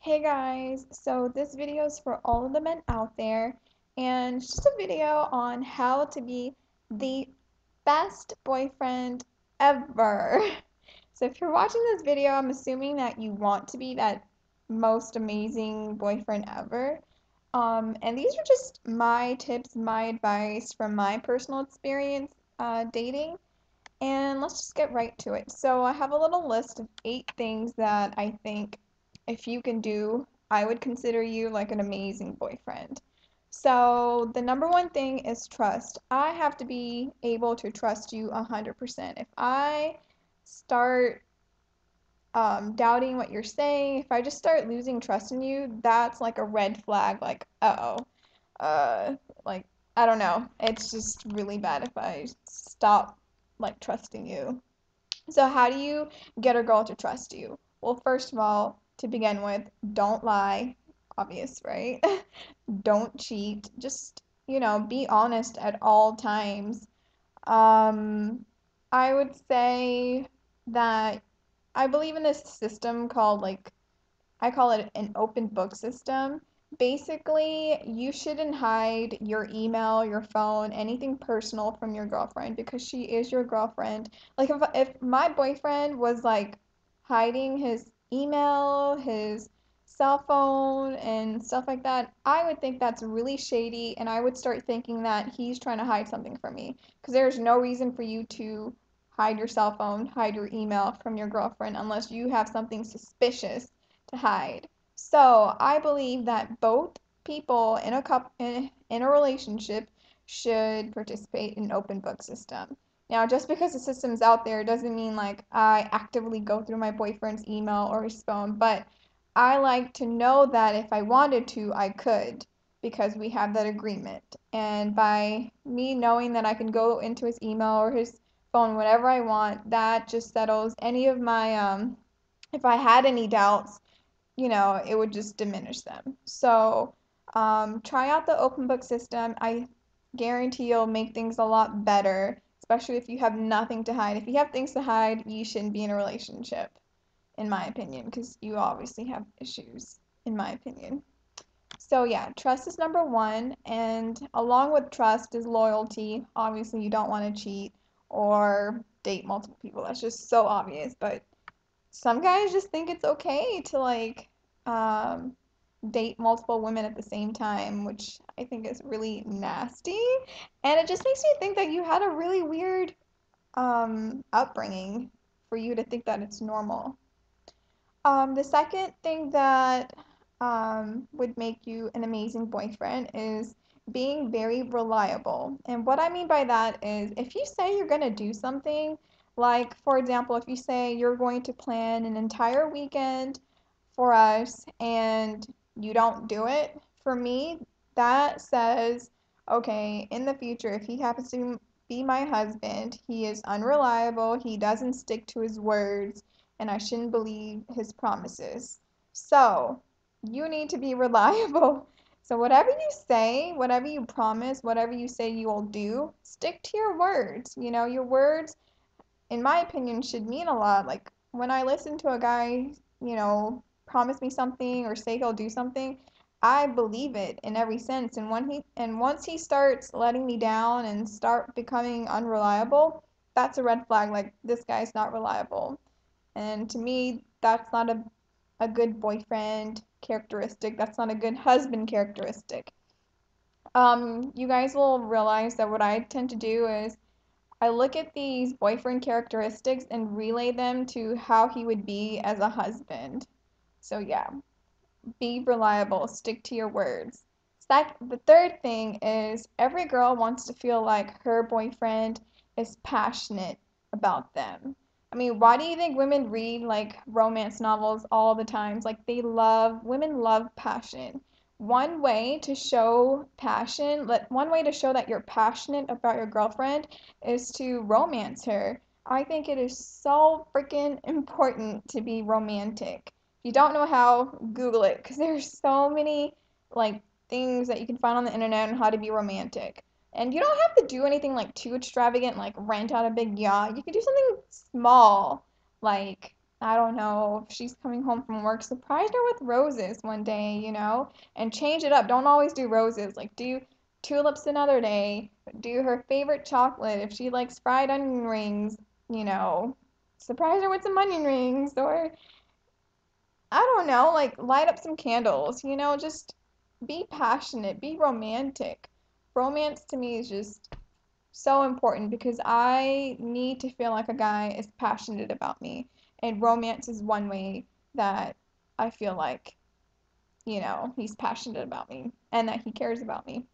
Hey guys, so this video is for all of the men out there, and it's just a video on how to be the best boyfriend ever. So if you're watching this video, I'm assuming that you want to be that most amazing boyfriend ever. And these are just my tips, my advice from my personal experience dating. And let's just get right to it. So I have a little list of 8 things that I think if you can do, I would consider you like an amazing boyfriend. So the number one thing is trust. I have to be able to trust you 100%. If I start doubting what you're saying, if I just start losing trust in you, that's like a red flag. Like, uh-oh, uh, like I don't know. It's just really bad if I stop like trusting you. So how do you get a girl to trust you? Well, first of all, to begin with, don't lie. Obvious, right? Don't cheat. Just, be honest at all times. Um, I would say that I believe in this system called I call it an open book system. Basically, you shouldn't hide your email, your phone, anything personal from your girlfriend because she is your girlfriend. Like if my boyfriend was like hiding his email, his cell phone and stuff like that, I would think that's really shady and I would start thinking that he's trying to hide something from me because there's no reason for you to hide your cell phone, hide your email from your girlfriend unless you have something suspicious to hide. So I believe that both people in a relationship should participate in open book system. Now, just because the system's out there doesn't mean like I actively go through my boyfriend's email or his phone, but I like to know that if I wanted to, I could because we have that agreement. And by me knowing that I can go into his email or his phone whenever I want, that just settles any of my if I had any doubts, it would just diminish them. So try out the open book system. I guarantee you'll make things a lot better, especially if you have nothing to hide. If you have things to hide, you shouldn't be in a relationship, in my opinion, because you obviously have issues, in my opinion. So yeah, trust is number one, and along with trust is loyalty. Obviously, you don't want to cheat or date multiple people. That's just so obvious, but some guys just think it's okay to um, date multiple women at the same time, which I think is really nasty. And it just makes me think that you had a really weird upbringing for you to think that it's normal. The second thing that would make you an amazing boyfriend is being very reliable. And what I mean by that is if you say you're going to do something, like for example, if you say you're going to plan an entire weekend for us and you don't do it, for me, that says, okay, in the future, if he happens to be my husband, he is unreliable, he doesn't stick to his words and I shouldn't believe his promises. So, you need to be reliable. So, whatever you say, whatever you promise, whatever you say you will do, stick to your words. Your words, in my opinion, should mean a lot. Like, when I listen to a guy, promise me something or say he'll do something, I believe it in every sense. And once he starts letting me down and start becoming unreliable, that's a red flag. Like, this guy's not reliable. And to me, that's not a good boyfriend characteristic. That's not a good husband characteristic. You guys will realize that what I tend to do is I look at these boyfriend characteristics and relay them to how he would be as a husband. So yeah, be reliable, stick to your words. The third thing is every girl wants to feel like her boyfriend is passionate about them. I mean, why do you think women read like romance novels all the times? Like women love passion. One way to show that you're passionate about your girlfriend is to romance her. I think it is so freaking important to be romantic. If you don't know how, Google it because there's so many like things that you can find on the internet on how to be romantic. And you don't have to do anything like too extravagant, like rent out a big yacht. You can do something small, like I don't know, if she's coming home from work, surprise her with roses one day, and change it up. Don't always do roses. Like, do tulips another day. Do her favorite chocolate. If she likes fried onion rings, you know, surprise her with some onion rings. Or, I don't know, like, light up some candles, just be passionate, be romantic. Romance to me is just so important because I need to feel like a guy is passionate about me. And romance is one way that I feel like, he's passionate about me and that he cares about me.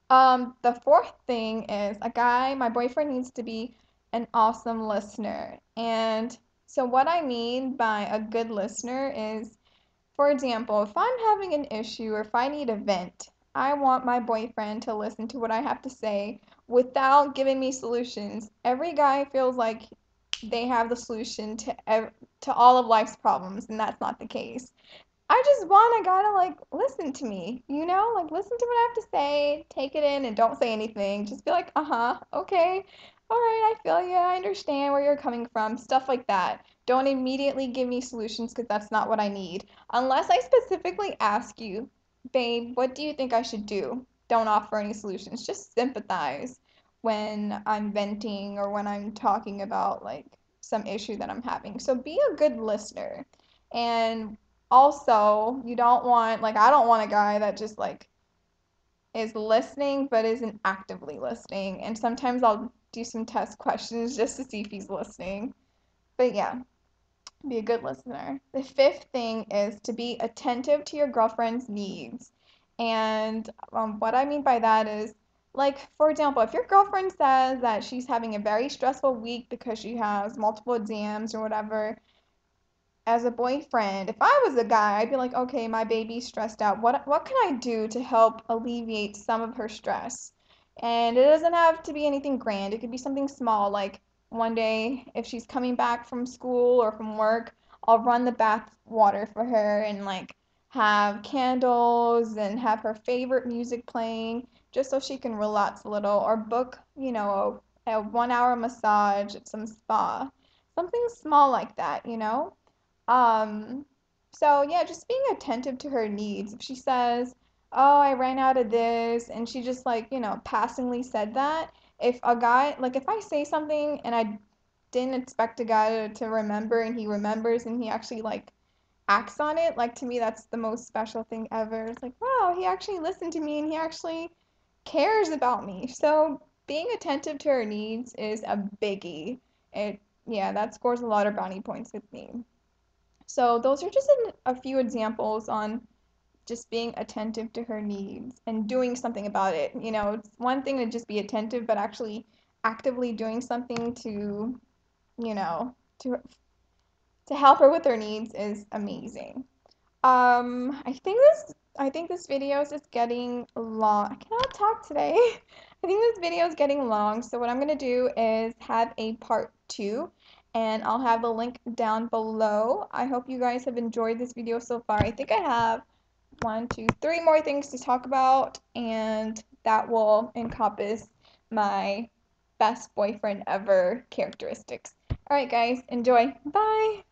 The fourth thing is my boyfriend needs to be an awesome listener. And so what I mean by a good listener is, for example, if I'm having an issue or if I need a vent, I want my boyfriend to listen to what I have to say without giving me solutions. Every guy feels like they have the solution to all of life's problems, and that's not the case. I just want a guy to like listen to me, like listen to what I have to say, take it in, and don't say anything. Just be like, uh-huh, okay, all right, I feel you, I understand where you're coming from, stuff like that. Don't immediately give me solutions because that's not what I need. Unless I specifically ask you, babe, what do you think I should do? Don't offer any solutions. Just sympathize when I'm venting or when I'm talking about like some issue that I'm having. So be a good listener. And also, you don't want, like, I don't want a guy that just, like, is listening but isn't actively listening. And sometimes I'll do some test questions just to see if he's listening. But yeah, be a good listener. The fifth thing is to be attentive to your girlfriend's needs. And what I mean by that is, like, for example, if your girlfriend says that she's having a very stressful week because she has multiple exams or whatever, as a boyfriend, if I was a guy, I'd be like, okay, my baby's stressed out. What can I do to help alleviate some of her stress? And it doesn't have to be anything grand. It could be something small, like one day if she's coming back from school or from work, I'll run the bath water for her and like have candles and have her favorite music playing just so she can relax a little or book, a 1 hour massage at some spa. Something small like that. Um, so yeah, just being attentive to her needs. If she says, "Oh, I ran out of this," and she just like, passingly said that, if a guy, like if I say something and I didn't expect a guy to remember and he remembers and he actually like acts on it, like to me that's the most special thing ever. It's like, wow, he actually listened to me and he actually cares about me. So being attentive to her needs is a biggie. It Yeah, that scores a lot of brownie points with me. So those are just a few examples on just being attentive to her needs and doing something about it. It's one thing to just be attentive, but actually actively doing something to, you know, to help her with her needs is amazing. I think this video is just getting long. I cannot talk today. I think this video is getting long, so what I'm gonna do is have a part two, and I'll have the link down below. I hope you guys have enjoyed this video so far. I think I have one, two, three more things to talk about, and that will encompass my best boyfriend ever characteristics. All right, guys, enjoy. Bye.